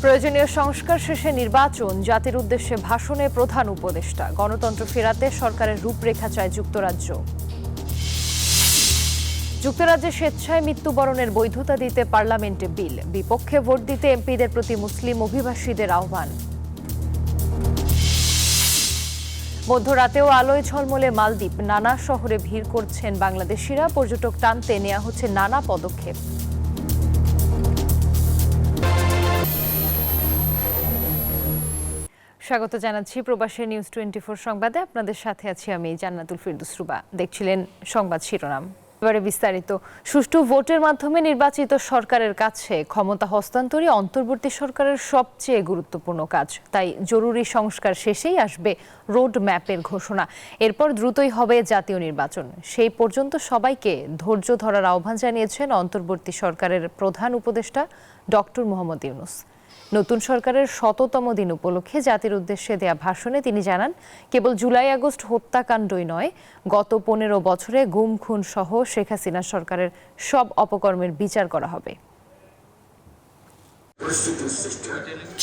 প্রয়োজনীয় সংস্কার শেষে নির্বাচন, জাতির উদ্দেশ্যে ভাষণে প্রধান উপদেষ্টা। গণতন্ত্র ফেরাতে সরকারের রূপরেখা চায় যুক্তরাজ্য। যুক্তরাজ্যে স্বেচ্ছায় মৃত্যুবরণের বৈধতা দিতে পার্লামেন্টে বিল, বিপক্ষে ভোট দিতে এমপিদের প্রতি মুসলিম অভিবাসীদের আহ্বান। মধ্যরাতেও আলোয় ঝলমলে মালদ্বীপ, নানা শহরে ভিড় করছেন বাংলাদেশিরা। পর্যটক টানতে নেওয়া হচ্ছে নানা পদক্ষেপ। স্বাগত জানাচ্ছি প্রবাসী নিউজ 24 সংবাদে। আপনাদের সাথে আছি আমি জান্নাতুল ফিরদৌস রুবা। দেখছিলেন সংবাদ শিরোনাম, এবারে বিস্তারিত। সুষ্ঠু ভোটের মাধ্যমে নির্বাচিত সরকারের কাছে ক্ষমতা হস্তান্তরই অন্তর্বর্তী সরকারের সবচেয়ে গুরুত্বপূর্ণ কাজ। তাই জরুরি সংস্কার শেষেই আসবে রোড ম্যাপের ঘোষণা। এরপর দ্রুতই হবে জাতীয় নির্বাচন। সেই পর্যন্ত সবাইকে ধৈর্য ধরার আহ্বান জানিয়েছেন অন্তর্বর্তী সরকারের প্রধান উপদেষ্টা ডক্টর মোহাম্মদ ইউনূস। নতুন সরকারের ১০০তম দিন উপলক্ষে জাতির উদ্দেশ্যে দেয়া ভাষণে তিনি জানান, কেবল জুলাই আগস্ট হত্যাকাণ্ডই নয়, গত ১৫ বছরে গুম খুন সহ শেখ হাসিনা সরকারের সব অপকর্মের বিচার করা হবে।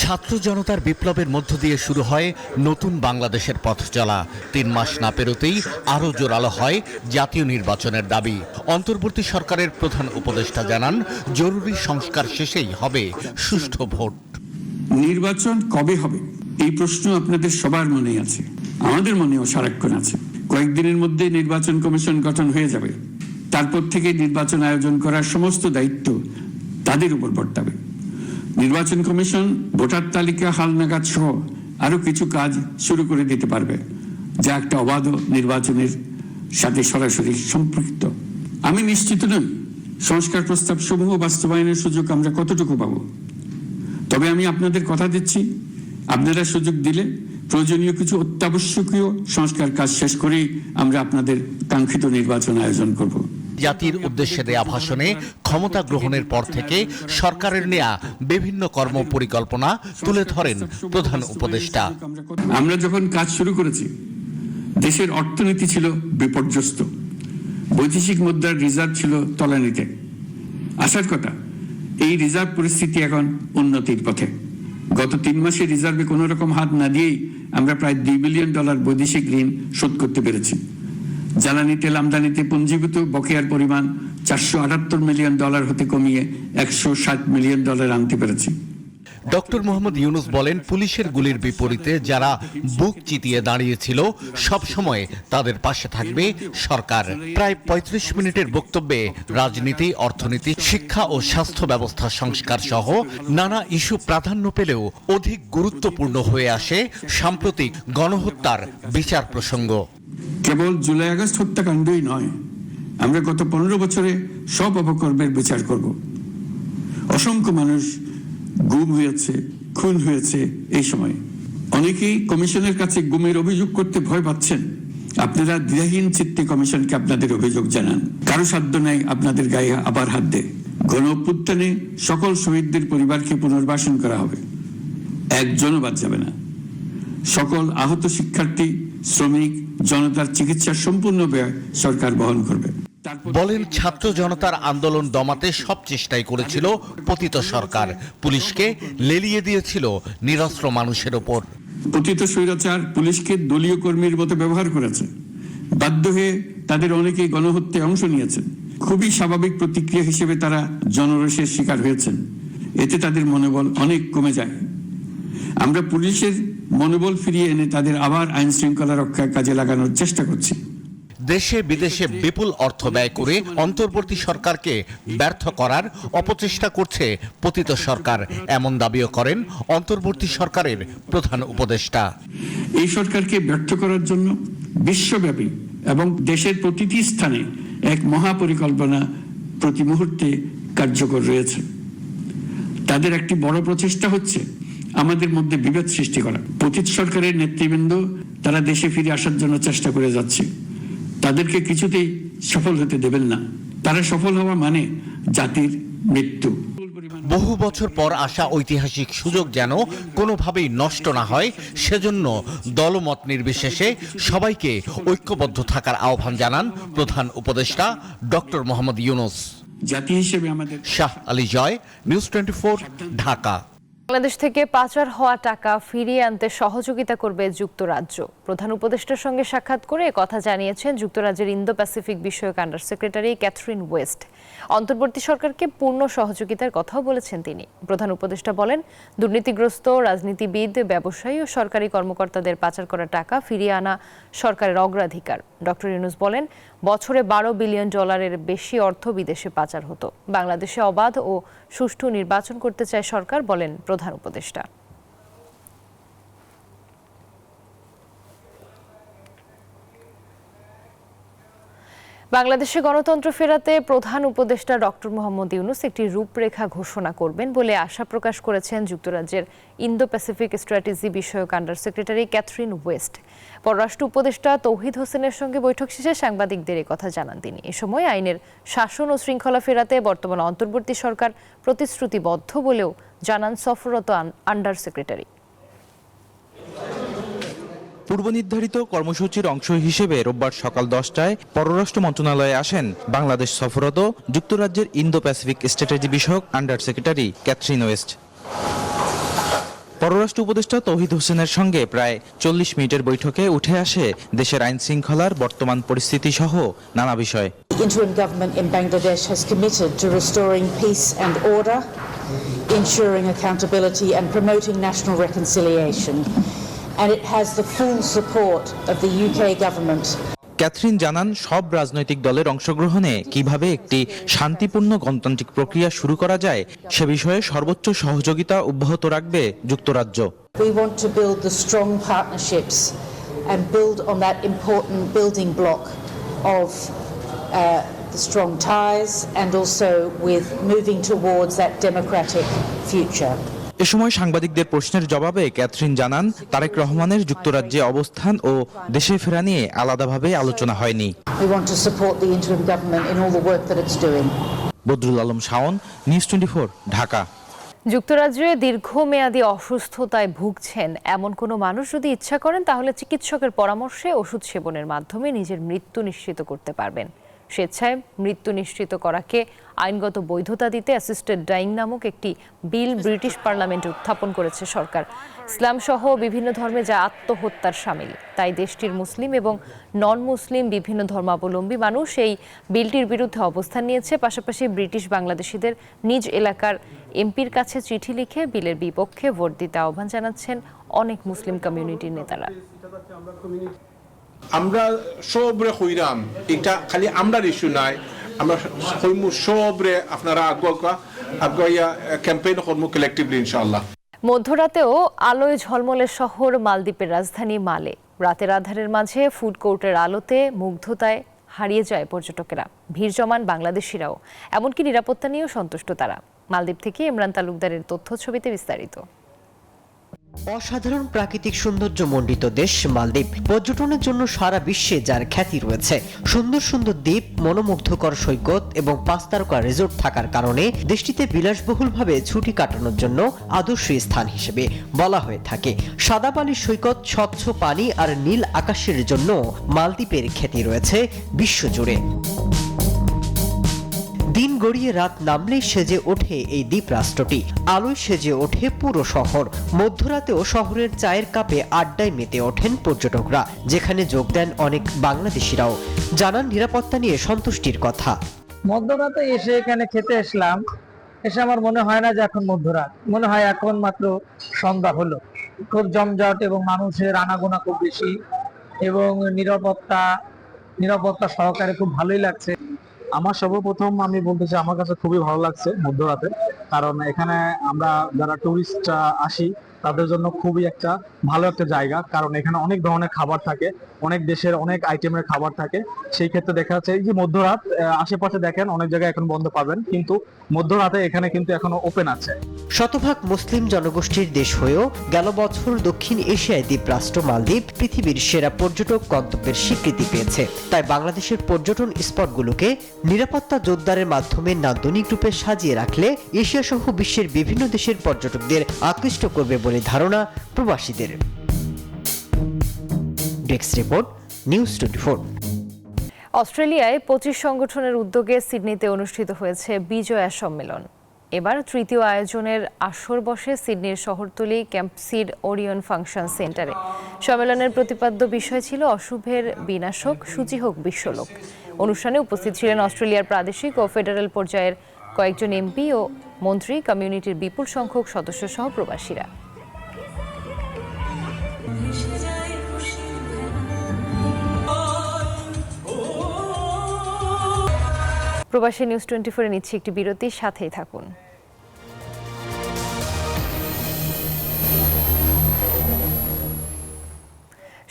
ছাত্র জনতার বিপ্লবের মধ্য দিয়ে শুরু হয় নতুন বাংলাদেশের পথ চলা। ৩ মাস না পেরোতেই আরও জোরালো হয় জাতীয় নির্বাচনের দাবি। অন্তর্বর্তী সরকারের প্রধান উপদেষ্টা জানান, জরুরি সংস্কার শেষেই হবে সুষ্ঠু ভোট। নির্বাচন কবে হবে এই প্রশ্ন আপনাদের সবার মনেই আছে, আমাদের মনেও সারাক্ষণ আছে। কয়েকদিনের মধ্যে নির্বাচন কমিশন গঠন হয়ে যাবে। তারপর থেকে নির্বাচন আয়োজন করার সমস্ত দায়িত্ব তাদের উপর বর্তাবে। নির্বাচন কমিশন ভোটার তালিকা হালনাগাদ সহ আরো কিছু কাজ শুরু করে দিতে পারবে, যা একটা অবাধ নির্বাচনের সাথে সরাসরি সম্পৃক্ত। আমি নিশ্চিত নই সংস্কার প্রস্তাব সমূহ বাস্তবায়নের সুযোগ আমরা কতটুকু পাবো, তবে আমি আপনাদের কথা দিচ্ছি, আপনারা সুযোগ দিলে প্রয়োজনীয় কিছু অত্যাবশ্যকীয় সংস্কার কাজ শেষ করেই আমরা আপনাদের কাঙ্ক্ষিত নির্বাচন আয়োজন করব। জাতির উদ্দেশ্যে দেয়া ভাষণে ক্ষমতা গ্রহণের পর থেকে সরকারের নেয়া বিভিন্ন কর্ম পরিকল্পনা তুলে ধরেন প্রধান উপদেষ্টা। আমরা যখন কাজ শুরু করেছি, দেশের অর্থনীতি ছিল বিপর্যস্ত, বৈদেশিক মুদ্রার রিজার্ভ ছিল তলানিতে। আসার কথা, এই রিজার্ভ পরিস্থিতি এখন উন্নতির পথে। গত ৩ মাসে রিজার্ভে কোনো রকম হাত না দিয়েই আমরা প্রায় $2 বিলিয়ন বৈদেশিক ঋণ শোধ করতে পেরেছি। জ্বালানি তেল আমদানিতে পুঞ্জীভূত বকেয়ার পরিমাণ $478 মিলিয়ন হতে কমিয়ে $160 মিলিয়ন আনতে পেরেছি। ডক্টর মোহাম্মদ ইউনূস বলেন, পুলিশের গুলির বিপরীতে যারা বুক চিতিয়ে দাঁড়িয়েছিল, সব সময় তাদের পাশে থাকবে সরকার। প্রায় ৩৫ মিনিটের বক্তব্যে রাজনীতি, অর্থনীতি, শিক্ষা ও স্বাস্থ্য ব্যবস্থা সংস্কার সহ নানা ইস্যু প্রাধান্য পেলেও অধিক গুরুত্বপূর্ণ হয়ে আসে সাম্প্রতিক গণহত্যার বিচার প্রসঙ্গ। কেবল জুলাই আগস্ট হত্যাকাণ্ডই নয়, আমরা গত 15 বছরে সব অপকর্মের বিচার করব। অসংখ্য মানুষ গুম হয়েছে, খুন হয়েছে। এই সময় অনেকেই কমিশনের কাছে গুমের অভিযোগ করতে ভয় পাচ্ছেন। আপনারা দ্বিধাহীন চিত্তে কমিশনকে আপনাদের অভিযোগ জানান। কারো সাধ্য নাই আপনাদের গায়ে আবার হাত দেয়। গণ অভ্যুত্থানে সকল শহীদদের পরিবারকে পুনর্বাসন করা হবে, একজনও বাদ যাবে না। সকল আহত শিক্ষার্থী, শ্রমিক, জনতার চিকিৎসার সম্পূর্ণ ব্যয় সরকার বহন করবে। বলেন, ছাত্র জনতার আন্দোলন দমাতে সব চেষ্টাই করেছিল পতিত সরকার, পুলিশকে লেলিয়ে দিয়েছিল নিরস্ত্র মানুষের ওপর। পতিত স্বৈরাচার পুলিশকে দলীয় কর্মীর মতো ব্যবহার করেছে। বাধ্য হয়ে তাদের অনেকেই গণহত্যায় অংশ নিয়েছেন। খুবই স্বাভাবিক প্রতিক্রিয়া হিসেবে তারা জনরোষের শিকার হয়েছেন। এতে তাদের মনোবল অনেক কমে যায়। আমরা পুলিশের মনোবল ফিরিয়ে এনে তাদের আবার আইন শৃঙ্খলা রক্ষার কাজে লাগানোর চেষ্টা করছি। দেশে বিদেশে বিপুল অর্থ ব্যয় করে অন্তর্বর্তী সরকারকে ব্যর্থ করার অপচেষ্টা করছে পতিত সরকার, এমন দাবিও করেন অন্তর্বর্তী সরকারের প্রধান উপদেষ্টা। এই সরকারকে ব্যর্থ করার জন্য বিশ্বব্যাপী এবং দেশের প্রতিটি স্থানে এক মহাপরিকল্পনা প্রতি মুহূর্তে কার্যকর রয়েছে। তাদের একটি বড় প্রচেষ্টা হচ্ছে আমাদের মধ্যে বিভেদ সৃষ্টি করা। পতিত সরকারের নেতৃবৃন্দ তারা দেশে ফিরে আসার জন্য চেষ্টা করে যাচ্ছে। তাদেরকে কিছুতেই সফল হতে দেবেন না। তারা সফল হওয়া মানে জাতির মৃত্যু। বহু বছর পর আসা ঐতিহাসিক সুযোগ যেন কোনোভাবেই নষ্ট না হয়, সেজন্য দলমত নির্বিশেষে সবাইকে ঐক্যবদ্ধ থাকার আহ্বান জানান প্রধান উপদেষ্টা ডক্টর মোহাম্মদ ইউনূস। জাতি হিসেবে আমাদের। শাহ আলী জয়, নিউজ 24, ঢাকা। বাংলাদেশ থেকে পাচার হওয়া টাকা ফিরিয়ে আনতে সহযোগিতা করবে যুক্তরাজ্য। প্রধান উপদেষ্টার সঙ্গে সাক্ষাৎ করে কথা জানিয়েছেন যুক্তরাজ্যের ইন্দো প্যাসিফিক বিষয়ক আন্ডার সেক্রেটারি ক্যাথরিন ওয়েস্ট। অন্তর্বর্তী সরকারকে পূর্ণ সহযোগিতার কথাও বলেছেন তিনি। প্রধান উপদেষ্টা বলেন, দুর্নীতিগ্রস্ত রাজনীতিবিদ, ব্যবসায়ী ও সরকারি কর্মকর্তাদের পাচার করা টাকা ফিরিয়ে আনা সরকারের অগ্রাধিকার। ডক্টর ইউনূস বলেন, বছরে $12 বিলিয়ন বেশি অর্থ বিদেশে পাচার হতো। বাংলাদেশে অবাধ ও সুষ্ঠু নির্বাচন করতে চায় সরকার, বলেন প্রধান উপদেষ্টা। বাংলাদেশে গণতন্ত্র ফেরাতে প্রধান উপদেষ্টা ডক্টর মোহাম্মদ ইউনূস একটি রূপরেখা ঘোষণা করবেন বলে আশা প্রকাশ করেছেন যুক্তরাজ্যের ইন্দো প্যাসিফিক স্ট্র্যাটেজি বিষয়ক আন্ডার সেক্রেটারি ক্যাথরিন ওয়েস্ট। পররাষ্ট্র উপদেষ্টা তৌহিদ হোসেনের সঙ্গে বৈঠক শেষে সাংবাদিকদের কথা জানান তিনি। এ সময় আইনের শাসন ও শৃঙ্খলা ফেরাতে বর্তমান অন্তর্বর্তী সরকার প্রতিশ্রুতিবদ্ধ বলেও জানান সফররত আন্ডার সেক্রেটারি। পূর্বনির্ধারিত কর্মসূচির অংশ হিসেবে রোববার সকাল 10টায় পররাষ্ট্র মন্ত্রণালয়ে আসেন বাংলাদেশ সফররত যুক্তরাজ্যের ইন্দো প্যাসিফিক স্ট্র্যাটেজি বিষয়ক আন্ডার সেক্রেটারি ক্যাথরিন ওয়েস্ট। পররাষ্ট্র উপদেষ্টা তৌহিদ হোসেনের সঙ্গে প্রায় 40 মিনিটের বৈঠকে উঠে আসে দেশের আইন শৃঙ্খলার বর্তমান পরিস্থিতি সহ নানা বিষয়। The interim government in Bangladesh has committed to restoring peace and order, ensuring accountability and promoting national reconciliation. And it has the full support of the UK government. Catherine জানান, সব রাজনৈতিক দলের অংশগ্রহণে কিভাবে একটি শান্তিপূর্ণ গণতান্ত্রিক প্রক্রিয়া শুরু করা যায় সে বিষয়ে সর্বোচ্চ সহযোগিতা অব্যাহত রাখবে যুক্তরাজ্য। We want to build the strong partnerships and build on that important building block of the strong ties and also with moving towards that democratic future. এ সময় সাংবাদিকদের প্রশ্নের জবাবে ক্যাথরিন জানান, তারেক রহমানের যুক্তরাজ্যে অবস্থান ও দেশে ফেরা নিয়ে আলাদাভাবে আলোচনা হয়নি। We want to support the interim government in all the work that it's doing. Badrul Alam Shaon, news 24, Dhaka. যুক্তরাজ্যে দীর্ঘমেয়াদী অসুস্থতায় ভুগছেন এমন কোনো মানুষ যদি ইচ্ছা করেন তাহলে চিকিৎসকের পরামর্শে ওষুধ সেবনের মাধ্যমে নিজের মৃত্যু নিশ্চিত করতে পারবেন। স্বেচ্ছায় মৃত্যু নিশ্চিত করাকে আইনগত বৈধতা দিতে অ্যাসিস্টেড ডাইং নামক একটি বিল ব্রিটিশ পার্লামেন্টে উত্থাপন করেছে সরকার। ইসলাম সহ বিভিন্ন ধর্মে যা আত্মহত্যার শামিল, তাই দেশটির মুসলিম এবং নন মুসলিম বিভিন্ন ধর্মাবলম্বী মানুষ এই বিলটির বিরুদ্ধে অবস্থান নিয়েছে। পাশাপাশি ব্রিটিশ বাংলাদেশিদের নিজ এলাকার এমপির কাছে চিঠি লিখে বিলের বিপক্ষে ভোট দিতে আহ্বান জানাচ্ছেন অনেক মুসলিম কমিউনিটির নেতারা। আমরা সবরে হইরাম, এটা খালি আমরা ইস্যু নাই, আমরা হইমু সবরে আপনারা আগুয়া ক্যাম্পেইন করমু কালেক্টিভলি ইনশাআল্লাহ। মধ্যরাতেও আলোয় ঝলমলে শহর মালদ্বীপের রাজধানী মালে। রাতের আধারের মাঝে ফুড কোর্টের আলোতে মুগ্ধতায় হারিয়ে যায় পর্যটকেরা। ভিড় জমান বাংলাদেশিরাও, এমনকি নিরাপত্তা নিয়েও সন্তুষ্ট তারা। মালদ্বীপ থেকে ইমরান তালুকদারের তথ্য ছবিতে বিস্তারিত। অসাধারণ প্রাকৃতিক সৌন্দর্য মণ্ডিত দেশ মালদ্বীপ। পর্যটনের জন্য সারা বিশ্বে যার খ্যাতি রয়েছে। সুন্দর সুন্দর দ্বীপ, মনোমুগ্ধকর সৈকত এবং 5 তারকা রিসোর্ট থাকার কারণে দেশটিতে বিলাসবহুলভাবে ছুটি কাটানোর জন্য আদর্শ স্থান হিসেবে বলা হয়ে থাকে। সাদা বালির সৈকত, স্বচ্ছ পানি আর নীল আকাশের জন্য মালদ্বীপের খ্যাতি রয়েছে বিশ্বজুড়ে। দিন গড়িয়ে রাত নামলেই সেজে ওঠে এই দ্বীপ রাষ্ট্রটি। আলোয় সেজে ওঠে পুরো শহর। মধ্যরাতেও শহরের চায়ের কাপে আড্ডায় মেতে ওঠেন পর্যটকরা, যেখানে যোগ দেন অনেক বাংলাদেশিরাও। জানান নিরাপত্তা নিয়ে সন্তুষ্টির কথা। মধ্যরাতে এসে এখানে খেতে আসলাম, এসে আমার মনে হয় না যে এখন মধ্যরাত, মনে হয় এখন মাত্র সন্ধ্যা হলো। খুব জমজট এবং মানুষের আনাগোনা খুব বেশি এবং নিরাপত্তা সহকারে খুব ভালোই লাগছে। আমার সর্বপ্রথম আমি বলতে চাই, আমার কাছে খুবই ভালো লাগছে মধ্যরাতে, কারণ এখানে আমরা যারা টুরিস্ট আসি তাদের জন্য খুবই একটা ভালো একটা জায়গা, কারণ এখানে অনেক ধরনের খাবার থাকে, অনেক দেশের অনেক আইটেমের খাবার থাকে। সেই ক্ষেত্রে দেখা যাচ্ছে এই যে মধ্যরাত, আশেপাশে দেখেন অনেক জায়গায় এখন বন্ধ পাবেন, কিন্তু মধ্যরাতে এখানে কিন্তু এখনো ওপেন আছে। শতভাগ মুসলিম জনগোষ্ঠীর দেশ হয়েও গেল বছর দক্ষিণ এশিয়ায় দ্বীপরাষ্ট্র মালদ্বীপ পৃথিবীর সেরা পর্যটক গন্তব্যের স্বীকৃতি পেয়েছে। তাই বাংলাদেশের পর্যটন স্পটগুলোকে নিরাপত্তা জোরদারের মাধ্যমে নান্দনিক রূপে সাজিয়ে রাখলে এশিয়া সহ বিশ্বের বিভিন্ন দেশের পর্যটকদের আকৃষ্ট করবে বলে ধারণা প্রবাসীদের। Desk report, news 24। অস্ট্রেলিয়ায় 25 সংগঠনের উদ্যোগে সিডনিতে অনুষ্ঠিত হয়েছে বিজয়া সম্মেলন। এবার তৃতীয় আয়োজনের আসর বসে সিডনির শহরতলি ক্যাম্পসিড ওরিয়ন ফাংশন সেন্টারে। সম্মেলনের প্রতিপাদ্য বিষয় ছিল অশুভের বিনাশক, শুচি হোক বিশ্বলোক। অনুষ্ঠানে উপস্থিত ছিলেন অস্ট্রেলিয়ার প্রাদেশিক ও ফেডারেল পর্যায়ের কয়েকজন এমপি ও মন্ত্রী, কমিউনিটির বিপুল সংখ্যক সদস্য সহ প্রবাসীরা। প্রবাসী নিউজ 24 নিচ্ছে একটি বিরতির সাথেই থাকুন।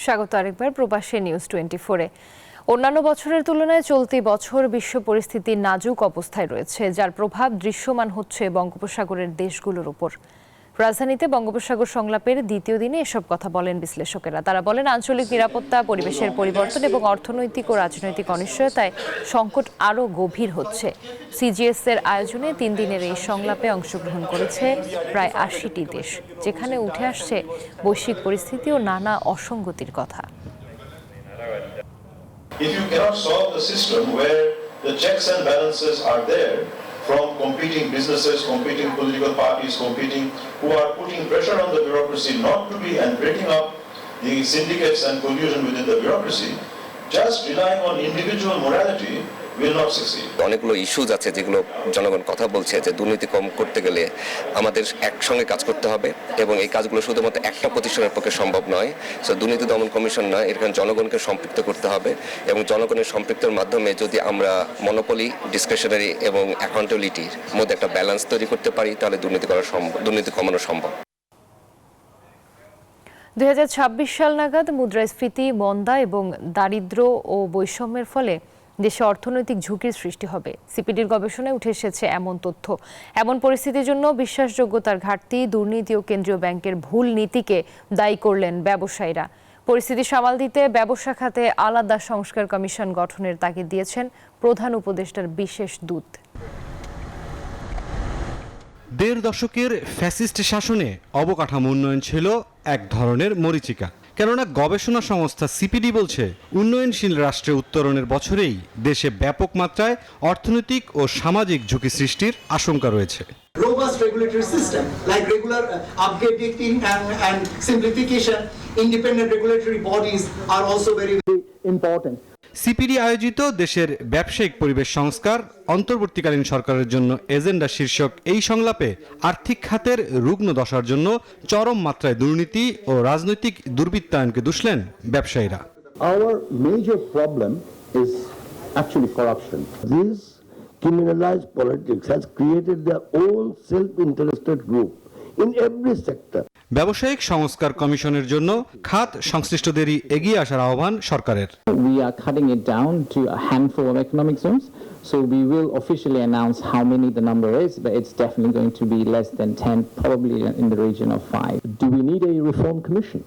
স্বাগত আরেকবার প্রবাসী নিউজ 24-এ। অন্যান্য বছরের তুলনায় চলতি বছর বিশ্ব পরিস্থিতি নাজুক অবস্থায় রয়েছে, যার প্রভাব দৃশ্যমান হচ্ছে বঙ্গোপসাগরের দেশগুলোর উপর। রাজধানীতে বঙ্গোপসাগর সংলাপের দ্বিতীয় দিনে এসব কথা বলেন বিশ্লেষকেরা। তারা বলেন, আঞ্চলিক নিরাপত্তা, পরিবেশের পরিবর্তন এবং অর্থনৈতিক ও রাজনৈতিক অনিশ্চয়তায় সংকট আরও গভীর হচ্ছে। সিজিএস এর আয়োজনে 3 দিনের এই সংলাপে অংশগ্রহণ করেছে প্রায় 80টি দেশ, যেখানে উঠে আসছে বৈশ্বিক পরিস্থিতি ও নানা অসঙ্গতির কথা। If you cannot solve the system where the checks and balances are there from competing businesses, competing political parties, who are putting pressure on the bureaucracy not to be and breaking up the syndicates and collusion within the bureaucracy, just relying on individual morality will not succeed. অনেকগুলো issues আছে যেগুলো জনগণ কথা বলছে যে দুর্নীতি কম করতে গেলে আমাদের একসঙ্গে কাজ করতে হবে, এবং এই কাজগুলো শুধুমাত্র একটা প্রতিষ্ঠানের পক্ষে সম্ভব নয়। সো দুর্নীতি দমন কমিশন নয়, এখানে জনগণকে সম্পৃক্ত করতে হবে, এবং জনগণের সম্পৃক্তের মাধ্যমে যদি আমরা মনোপলি, ডিসক্রিশনারি এবং অ্যাকাউন্টেবিলিটির মধ্যে একটা ব্যালেন্স তৈরি করতে পারি, তাহলে দুর্নীতি কমানো সম্ভব। 2026 সাল নাগাদ মুদ্রাস্ফীতি, মন্দা এবং দারিদ্র্য ও বৈষম্যের ফলে দেশে অর্থনৈতিক ঝুঁকির সৃষ্টি হবে। সিপিডির গবেষণায় উঠে এসেছে এমন তথ্য। এমন পরিস্থিতির জন্য বিশ্বাসযোগ্যতার ঘাটতি, দুর্নীতি ও কেন্দ্রীয় ব্যাংকের ভুল নীতিকে দায়ী করলেন ব্যবসায়ীরা। পরিস্থিতি সামাল দিতে ব্যবসা খাতে আলাদা সংস্কার কমিশন গঠনের তাগিদ দিয়েছেন প্রধান উপদেষ্টার বিশেষ দূত। 1.5 দশকের ফ্যাসিস্ট শাসনে অবকাঠামো উন্নয়ন ছিল এক ধরনের মরীচিকা। কেননা গবেষণা সংস্থা সিপিডি বলছে, উন্নয়নশীল রাষ্ট্রে উত্তরণের বছরেই দেশে ব্যাপক মাত্রায় অর্থনৈতিক ও সামাজিক ঝুঁকি সৃষ্টির আশঙ্কা রয়েছে। Robust regulatory system like regular updating and simplification, independent regulatory bodies are also very important. CPD আয়োজিত দেশের ব্যবসায়িক পরিবেশ সংস্কার অন্তর্বর্তীকালীন সরকারের জন্য এজেন্ডা শীর্ষক এই সংলাপে আর্থিক খাতের রুগ্ন দশার জন্য চরম মাত্রায় দুর্নীতি ও রাজনৈতিক দুর্বৃত্তায়নকে দুষলেন ব্যবসায়ীরা। Our major problem is actually corruption. This criminalized politics has created their own self-interested group in every sector. ব্যবসায়িক সংস্কার কমিশনের জন্য খাত সংশ্লিষ্টদেরই এগিয়ে আসার আহ্বান সরকারের। We are cutting it down to a handful of economic zones, so we will officially announce how many the number is, but it's definitely going to be less than 10, probably in the region of 5. Do we need a reform commission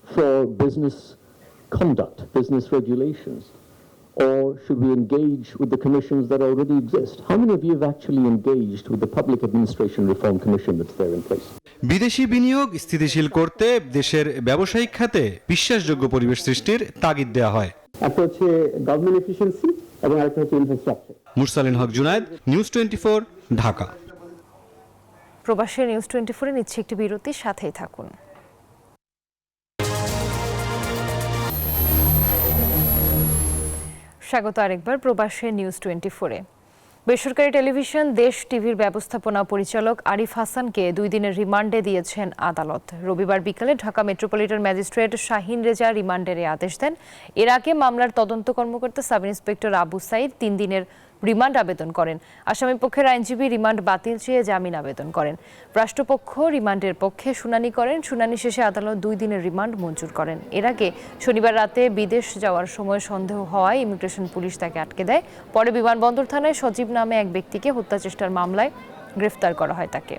for business conduct, business regulations? Or should we engage with the commissions that already exist? How many of you have actually engaged with the Public Administration Reform Commission that's there in place? বিদেশি বিনিয়োগ স্থিতিশীল করতে দেশের ব্যবসায়িক খাতে বিশ্বাসযোগ্য পরিবেশ সৃষ্টির তাগিদ দেওয়া হয়। একটা হচ্ছে গভর্নমেন্ট এফিসিয়েন্সি এবং আরেকটা হচ্ছে ইনফ্রাস্ট্রাকচার। মুরসালিন হক জুনায়েদ, নিউজ 24, ঢাকা। প্রবাসী নিউজ 24-এ নিচ্ছে একটি বিরতির সাথেই থাকুন। স্বাগত আরেকবার প্রবাসী নিউজ 24-এ। বেসরকারি টেলিভিশন দেশ টিভির ব্যবস্থাপনা পরিচালক আরিফ হাসানকে 2 দিনের রিমান্ডে দিয়েছেন আদালত। রবিবার বিকালে ঢাকা মেট্রোপলিটন ম্যাজিস্ট্রেট শাহিন রেজা রিমান্ডের আদেশ দেন। এর আগে মামলার তদন্ত কর্মকর্তা সাব ইন্সপেক্টর আবু সাইদ 3 দিনের রিমান্ড আবেদন করেন। আসামি পক্ষের আইনজীবী রিমান্ড বাতিল চেয়ে জামিন আবেদন করেন। রাষ্ট্রপক্ষ রিমান্ডের পক্ষে শুনানি করেন। শুনানি শেষে আদালত 2 দিনের রিমান্ড মঞ্জুর করেন। এর আগে শনিবার রাতে বিদেশ যাওয়ার সময় সন্দেহ হওয়ায় ইমিগ্রেশন পুলিশ তাকে আটকে দেয়। পরে বিমানবন্দর থানায় সজীব নামে এক ব্যক্তিকে হত্যা চেষ্টার মামলায় গ্রেফতার করা হয় তাকে।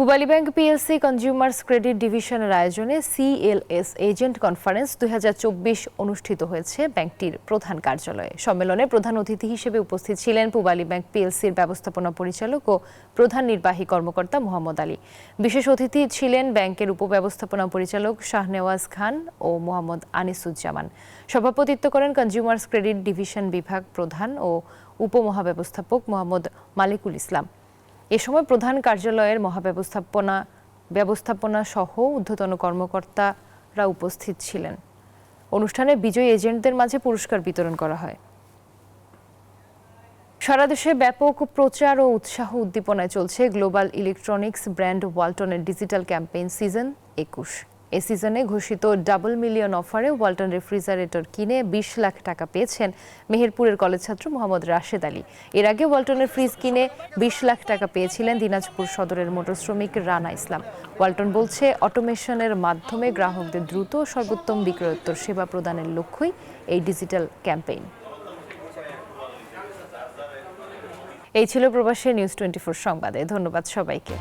Pubali bank PLC consumers credit ডিভিশনের আয়োজনে CLS এজেন্ট কনফারেন্স 2024 অনুষ্ঠিত হয়েছে ব্যাংকটির প্রধান কার্যালয়ে। সম্মেলনে প্রধান অতিথি হিসেবে উপস্থিত ছিলেন পূবালী ব্যাংক পিএলসির ব্যবস্থাপনা পরিচালক ও প্রধান নির্বাহী কর্মকর্তা মোহাম্মদ আলী। বিশেষ অতিথি ছিলেন ব্যাংকের উপব্যবস্থাপনা পরিচালক শাহনেওয়াজ খান ও মোহাম্মদ আনিসুজ্জামান। সভাপতিত্ব করেন কনজিউমার্স ক্রেডিট ডিভিশন বিভাগ প্রধান ও উপমহাব্যবস্থাপক মোহাম্মদ মালিকুল ইসলাম। এ সময় প্রধান কার্যালয়ের ব্যবস্থাপনা সহ ঊর্ধ্বতন কর্মকর্তারা উপস্থিত ছিলেন। অনুষ্ঠানে বিজয়ী এজেন্টদের মাঝে পুরস্কার বিতরণ করা হয়। সারা দেশে ব্যাপক প্রচার ও উৎসাহ উদ্দীপনায় চলছে গ্লোবাল ইলেকট্রনিক্স ব্র্যান্ড ওয়ালটনের ডিজিটাল ক্যাম্পেইন সিজন 21। এই সিজনে ঘোষিত ডাবল মিলিয়ন অফারে ওয়ালটন রেফ্রিজারেটর কিনে 20 লাখ টাকা পেয়েছেন মেহেরপুরের কলেজ ছাত্র মোহাম্মদ রাশেদ আলী। এর আগে ওয়ালটনের ফ্রিজ কিনে 20 লাখ টাকা পেয়েছিলেন দিনাজপুর সদরের মোটর শ্রমিক রানা ইসলাম। ওয়ালটন বলছে, অটোমেশনের মাধ্যমে গ্রাহকদের দ্রুত ও সর্বোত্তম বিক্রয়োত্তর সেবা প্রদানের লক্ষ্যই এই ডিজিটাল ক্যাম্পেইন। এই ছিল প্রবাসী নিউজ 24 সংবাদে। ধন্যবাদ সবাইকে।